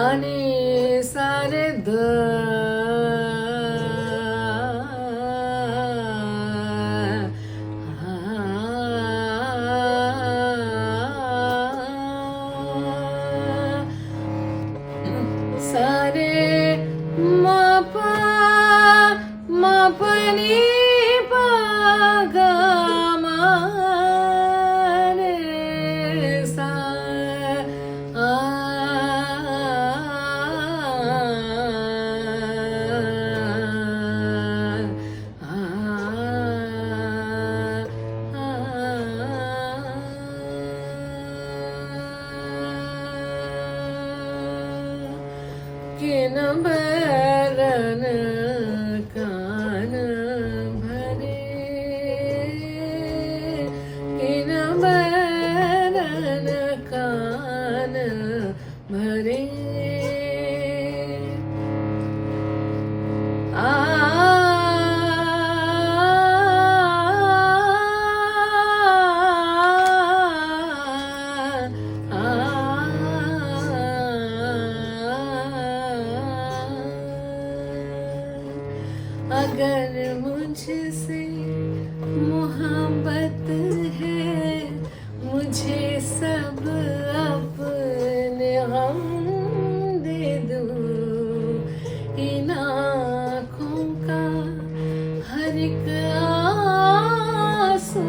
सारे सारे ध सारे मापा मापनी किन बरन कान भरे किन बरन कान भरे अगर मुझसे मोहब्बत है मुझे सब अपने गम दे दो इन आँखों का हर एक आंसू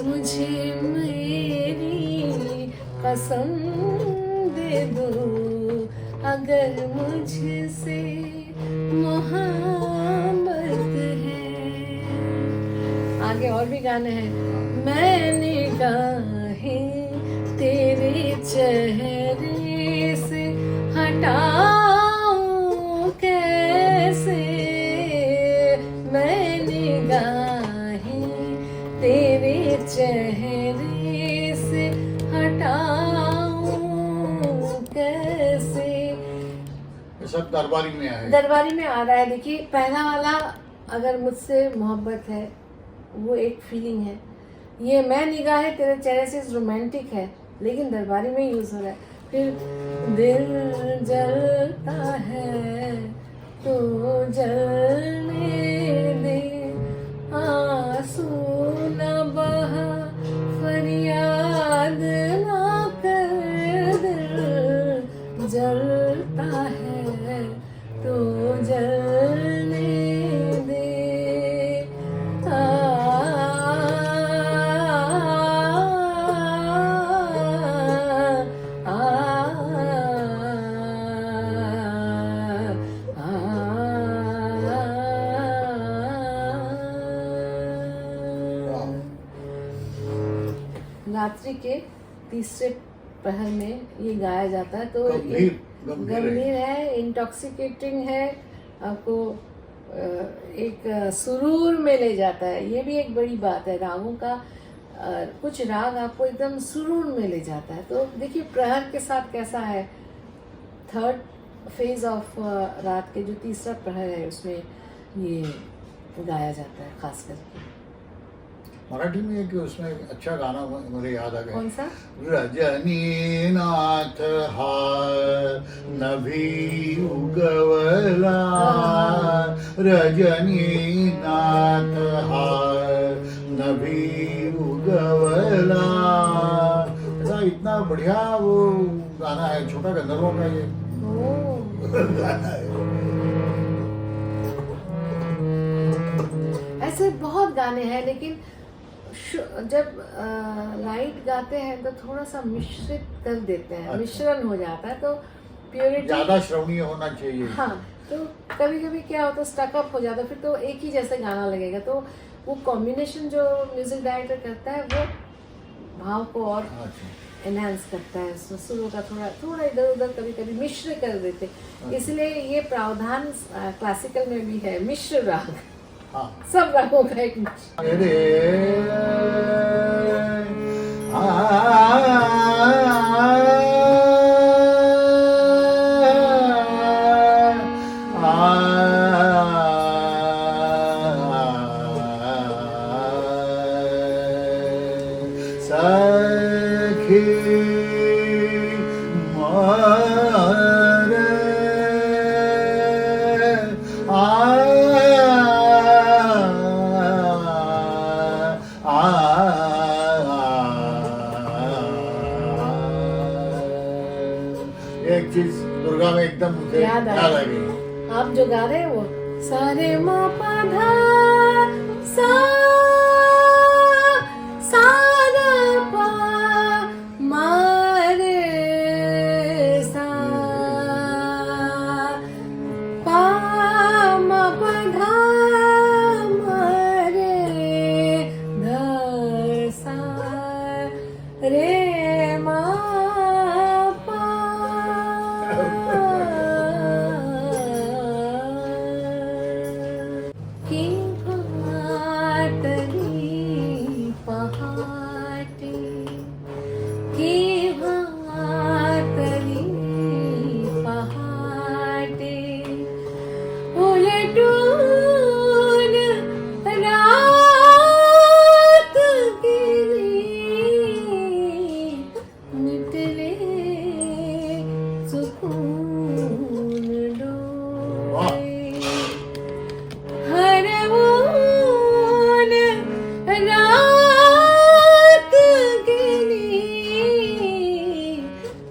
मुझे मेरी कसम दे दो अगर मुझसे मोहब्बत है। आगे और भी गाने हैं। मैं निगाहें तेरे चेहरे से हटाऊं कैसे मैं निगाहें तेरे चेहरे से हटाऊं कैसे। सब दरबारी में है। दरबारी में आ रहा है। देखिए पहला वाला अगर मुझसे मोहब्बत है वो एक फीलिंग है। ये मैं निगाहें तेरे चेहरे से रोमांटिक है लेकिन दरबारी में यूज हो रहा है। फिर दिल जलता है तो जलने दे आंसू न बहा फरियाद ना कर दिल जलता है तो जलने दे रात्रि के तीसरे प्रहर में ये गाया जाता है। तो गंभीर है, इंटॉक्सिकेटिंग है, आपको एक सुरूर में ले जाता है। ये भी एक बड़ी बात है रागों का। कुछ राग आपको एकदम सुरूर में ले जाता है। तो देखिए प्रहर के साथ कैसा है। थर्ड फेज ऑफ रात के जो तीसरा प्रहर है उसमें ये गाया जाता है खास करके। मराठी में है कि उसमें अच्छा गाना मुझे याद आ गया। कौन सा? रजनीनाथ हार नभी उगवला रजनीनाथ हार नभी उगवला। ऐसा इतना बढ़िया वो गाना है। छोटा गंधर्वों का ये गाना है। ऐसे बहुत गाने हैं लेकिन जब लाइट गाते हैं तो थोड़ा सा मिश्रित कर देते हैं। अच्छा। मिश्रण हो जाता है तो प्योरिटी ज्यादा श्रवणीय होना चाहिए। हाँ तो कभी कभी क्या होता है स्टकअप हो जाता है फिर तो एक ही जैसे गाना लगेगा। तो वो कॉम्बिनेशन जो म्यूजिक डायरेक्टर करता है वो भाव को और एनहांस करता है। सुरों का थोड़ा थोड़ा इधर उधर कभी कभी मिश्र कर देते। इसलिए ये प्रावधान क्लासिकल में भी है मिश्र राग। हाँ। सब रागों का एक सखी एकदम मुझे याद याद आ आ गई। आप जो गा रहे हैं वो सारे मा पा धा सा सा रा पा मा रे सा पा मा पा धा मा रे ध सा रे मा पा की भातरी पहाटे की भातरी पहाटे उलटून रात गिरी मिटले सुकून डोळे हरवून रात गेली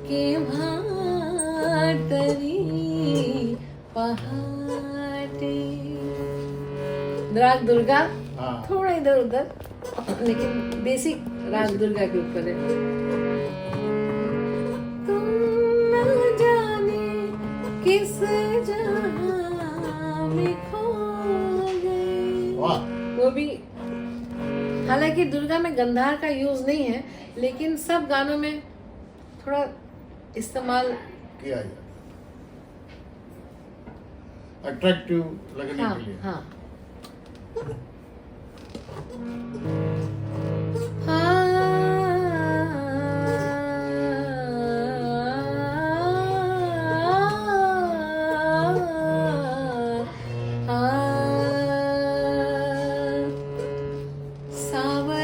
केव्हा तरी पहाटे। राग दुर्गा हाँ थोड़ा इधर उधर लेकिन बेसिक राग दुर्गा के ऊपर है। तुम न जाने किस जहां में खो गए। वाह वो भी हालांकि दुर्गा में गंधार का यूज नहीं है लेकिन सब गानों में थोड़ा इस्तेमाल। किया जाए अट्रैक्टिव लगने हाँ के लिए। हाँ सावरे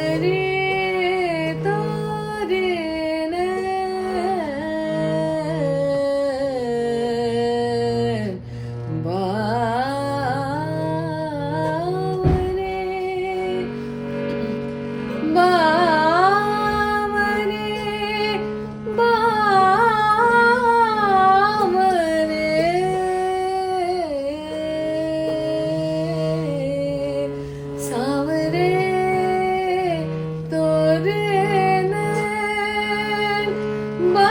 तोरे नैन बावरे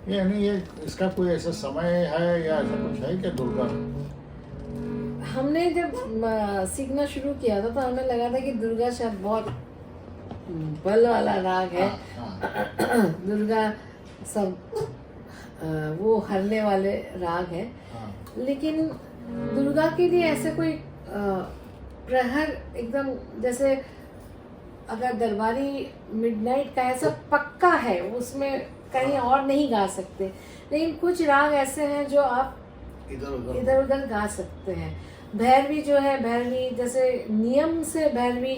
यानी ये इसका कोई ऐसा समय है या ऐसा कुछ है क्या दुर्गा? हमने जब सीखना शुरू किया था तो हमें लगा था कि दुर्गा शायद बहुत बल वाला राग है। हाँ, दुर्गा सब वो हरने वाले राग है। हाँ, लेकिन दुर्गा के लिए ऐसे कोई प्रहर एकदम जैसे अगर दरबारी मिडनाइट का ऐसा पक्का है उसमें कहीं और नहीं गा सकते। लेकिन कुछ राग ऐसे हैं जो आप इधर उधर गा सकते हैं। भैरवी जो है, भैरवी जैसे नियम से भैरवी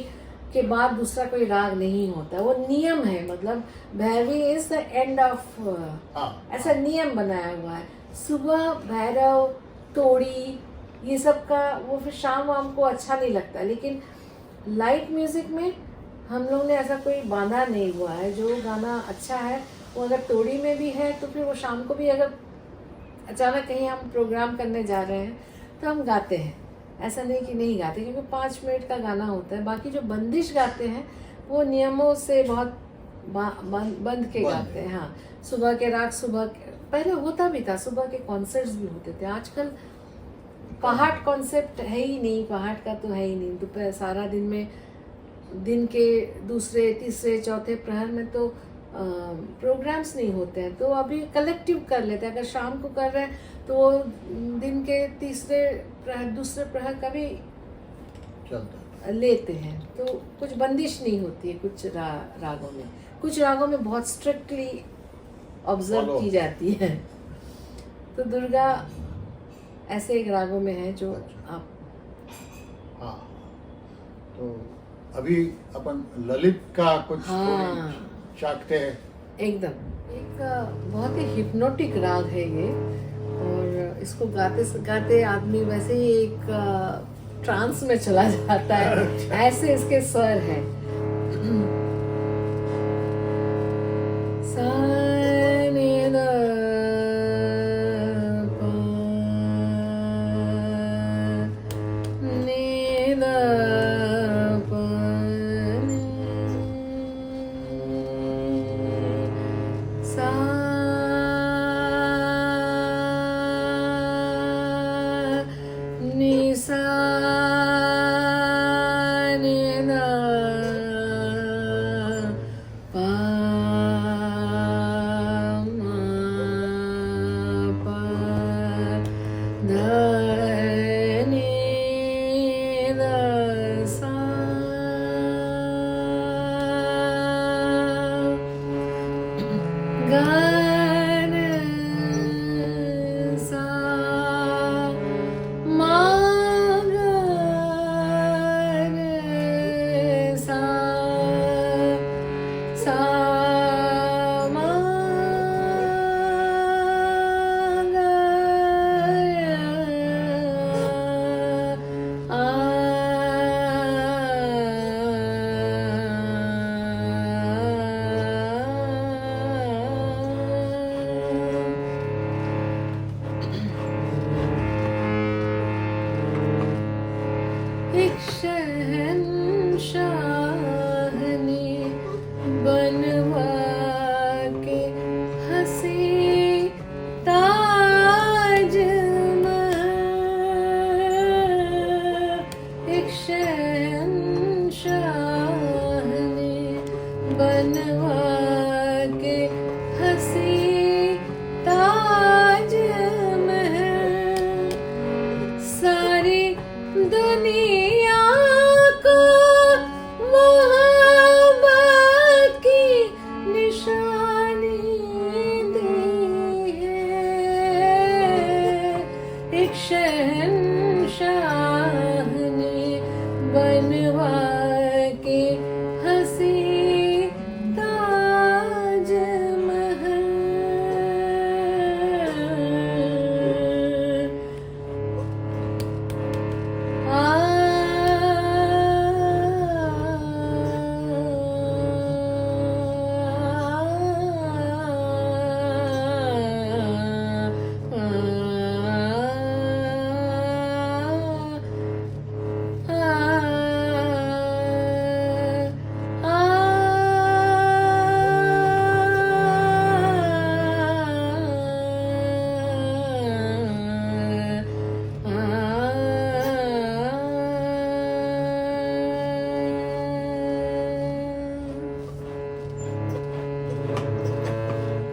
के बाद दूसरा कोई राग नहीं होता, वो नियम है। मतलब Bhairavi is the end of, ऐसा नियम बनाया हुआ है। सुबह भैरव, तोड़ी, ये सब का वो फिर शाम वाम को अच्छा नहीं लगता। लेकिन लाइट म्यूजिक में हम लोग ने ऐसा कोई बांधा नहीं हुआ है। जो गाना अच्छा है वो अगर तोड़ी में भी है तो फिर वो शाम को भी अगर अचानक कहीं हम प्रोग्राम करने जा रहे हैं तो हम गाते हैं। ऐसा नहीं कि नहीं गाते, क्योंकि 5 मिनट का गाना होता है। बाकी जो बंदिश गाते हैं वो नियमों से बहुत बंद के गाते हैं। हाँ, सुबह के राग पहले होता भी था, सुबह के कॉन्सर्ट्स भी होते थे। आजकल पहाड़ कॉन्सेप्ट है ही नहीं, पहाड़ का तो है ही नहीं। दोपहर सारा दिन में, दिन के दूसरे तीसरे चौथे प्रहर में तो प्रोग्राम्स नहीं होते हैं। तो अभी कलेक्टिव कर लेते हैं। अगर शाम को कर रहे हैं तो दिन के तीसरे प्रहर दूसरे प्रहर का भी चलता लेते हैं, तो कुछ बंदिश नहीं होती है कुछ रागों में। कुछ रागों में बहुत स्ट्रिक्टली ऑब्जर्व Follow. की जाती है। तो दुर्गा ऐसे एक रागों में है जो आप हाँ। तो अभी अपन ललित का कुछ हाँ। थोड़ी चाखते हैं। एकदम एक बहुत ही हिप्नोटिक राग है ये, और इसको गाते गाते आदमी वैसे ही एक ट्रांस में चला जाता है, ऐसे इसके स्वर हैं। सा नि ध प नि ध प नि सा नि सा नि ध प म प ध नि ध सा ग र सा मा ग र सा सा मा ग आ एक शहंशाह ने बनवा के हंसी ताज महल। एक शहंशाह ने बनवा के हंसी ताज महल। सारी दुनिया को मोहब्बत की निशानी दी है। एक शहंशाह ने बनवा के हंसी ताज महल।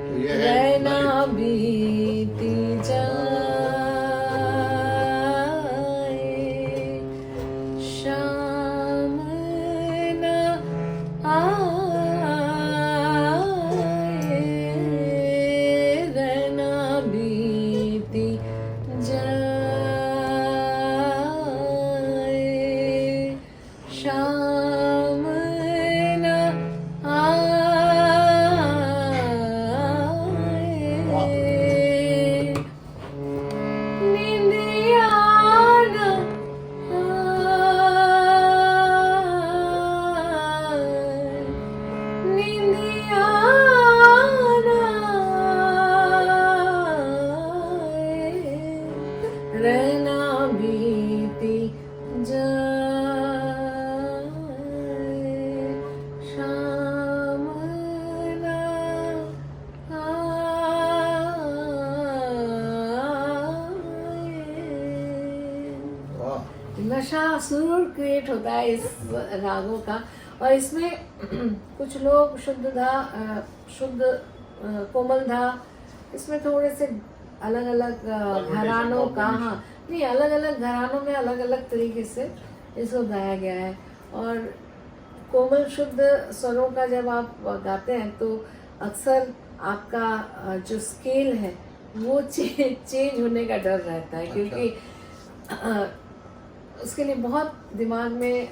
तो ये है रहना ललित। बीती जाए, शाम न आए। रहना बीती जाए, शाम न आए। निंदिया न आए, निंदिया न आए। रहना बीती जाए, शाम न आए। वाह। नशा सुरूर क्रिएट होता है इस रागों का। और इसमें कुछ लोग शुद्ध कोमल धा, इसमें थोड़े से अलग अलग घरानों का, हाँ नहीं, अलग अलग घरानों में अलग अलग तरीके से इसको गाया गया है। और कोमल शुद्ध स्वरों का जब आप गाते हैं तो अक्सर आपका जो स्केल है वो चेंज होने का डर रहता है, क्योंकि उसके लिए बहुत दिमाग में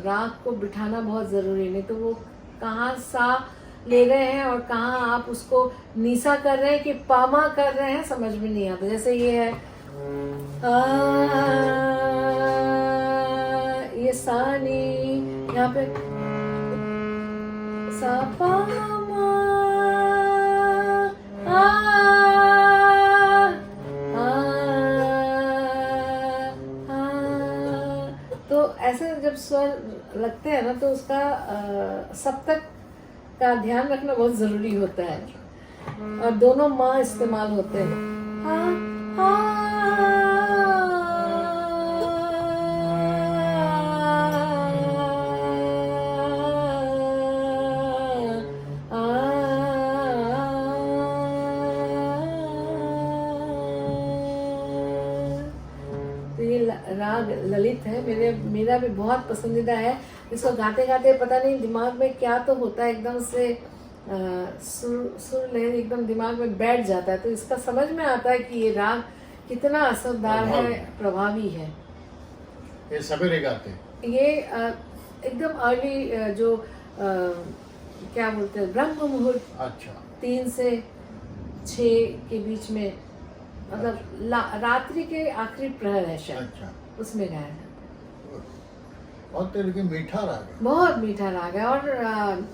राग को बिठाना बहुत ज़रूरी, नहीं तो वो कहाँ सा ले रहे हैं और कहाँ आप उसको नीसा कर रहे हैं कि पामा कर रहे हैं, समझ में नहीं आता। जैसे ये है ये सानी, यहाँ पे सा पामा तो ऐसे जब स्वर लगते हैं ना तो उसका सप्तक का ध्यान रखना बहुत ज़रूरी होता है, और दोनों माँ इस्तेमाल होते हैं। तो ये राग ललित है, मेरा भी बहुत पसंदीदा है। इसको गाते गाते पता नहीं दिमाग में क्या तो होता है, एकदम से सुर लहर एकदम दिमाग में बैठ जाता है। तो इसका समझ में आता है कि ये राग कितना असरदार है, प्रभावी है। ये सवेरे गाते हैं? ये एकदम अर्ली, जो क्या बोलते हैं, ब्रह्म मुहूर्त। अच्छा। 3 से 6 के बीच में, मतलब रात्रि के आखिरी प्रहर है शायद। अच्छा। उसमें गाया जाता है। बहुत तरीके मीठा राग है, बहुत मीठा राग है, और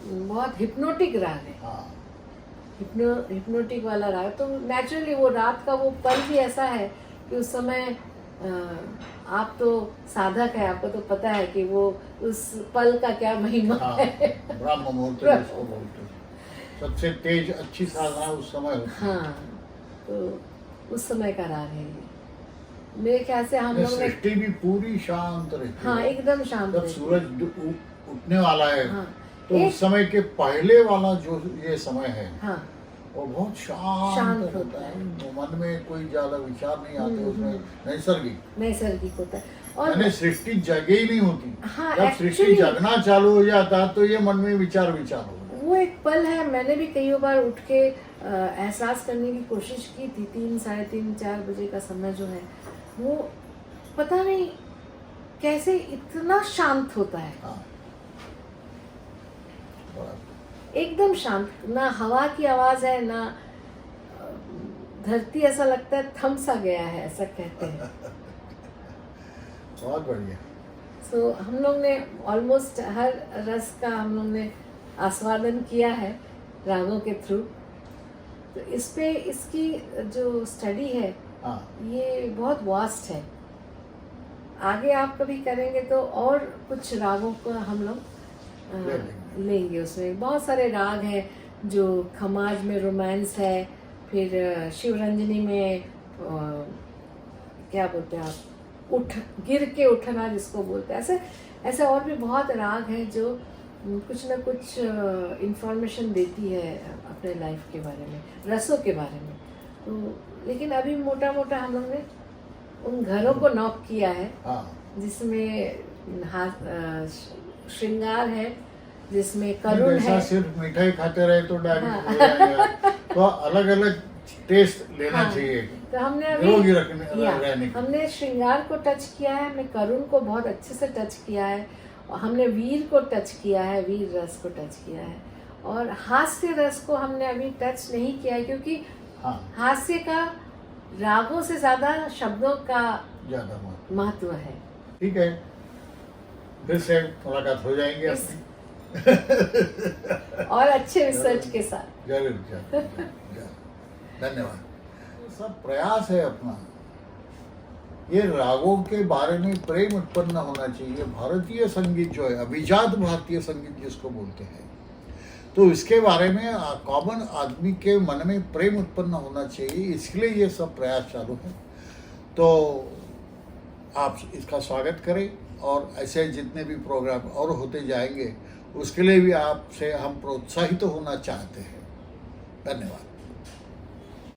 बहुत हिप्नोटिक राग है। हाँ। हिप्नोटिक वाला राग। तो नेचुरली वो रात का वो पल भी ऐसा है कि उस समय आप तो साधक है, आपको तो पता है कि वो उस पल का क्या महिमा है। ब्रह्म मुहूर्त जिसको बोलते हैं, सबसे तेज अच्छी साधना उस समय होती है। हाँ, तो उस समय का राग है ये। मेरे ख्याल से हम लोग सृष्टि भी पूरी शांत रहती है। हाँ, एकदम शांत। जब सूरज उठने वाला है, हाँ, तो उस समय के पहले वाला जो ये समय है, हाँ, वो बहुत शांत होता है। मन में कोई ज्यादा विचार नहीं आते, उसमें नैसर्गिक होता है। और सृष्टि जगे ही नहीं होती। हाँ, जब सृष्टि जगना चालू हो जाता तो ये मन में विचार हो। वो एक पल है। मैंने भी कई बार उठ के एहसास करने की कोशिश की थी। 3, साढ़े 3, 4 बजे का समय जो है वो पता नहीं कैसे इतना शांत होता है। हाँ। एकदम शांत, ना हवा की आवाज है, ना धरती, ऐसा लगता है थम सा गया है, ऐसा कहते हैं। बहुत बढ़िया। सो हम लोग ने ऑलमोस्ट हर रस का हम लोग ने आस्वादन किया है रागों के थ्रू। तो इस पे इसकी जो स्टडी है, ये बहुत वास्ट है। आगे आप कभी करेंगे तो और कुछ रागों को हम लोग लेंगे। उसमें बहुत सारे राग हैं, जो खमाज में रोमांस है, फिर शिवरंजनी में क्या बोलते हैं आप, गिर के उठना जिसको बोलते हैं। ऐसे और भी बहुत राग हैं जो कुछ ना कुछ इंफॉर्मेशन देती है अपने लाइफ के बारे में, रसों के बारे में। तो लेकिन अभी मोटा मोटा हम लोग ने उन घरों को नॉक किया है, जिसमें श्रृंगार है, जिसमें करुण है। सिर्फ मिठाई खाते रहे तो डायबिटीज, तो अलग अलग टेस्ट लेना चाहिए। तो हमने हमने श्रृंगार को टच किया है, हमने करुण को बहुत अच्छे से टच किया है, और हमने वीर को टच किया है, वीर रस को टच किया है, और हास्य रस को हमने अभी टच नहीं किया है, क्योंकि हास्य का रागों से ज्यादा शब्दों का ज्यादा महत्व है। ठीक है, फिर से मुलाकात हो जाएंगे और अच्छे रिसर्च के साथ। जरूर। धन्यवाद। सब प्रयास है अपना, ये रागों के बारे में प्रेम उत्पन्न होना चाहिए। भारतीय संगीत जो है, अभिजात भारतीय संगीत जिसको बोलते हैं, तो इसके बारे में कॉमन आदमी के मन में प्रेम उत्पन्न होना चाहिए। इसलिए ये सब प्रयास चालू है। तो आप इसका स्वागत करें, और ऐसे जितने भी प्रोग्राम और होते जाएंगे उसके लिए भी आपसे हम प्रोत्साहित होना चाहते हैं। धन्यवाद।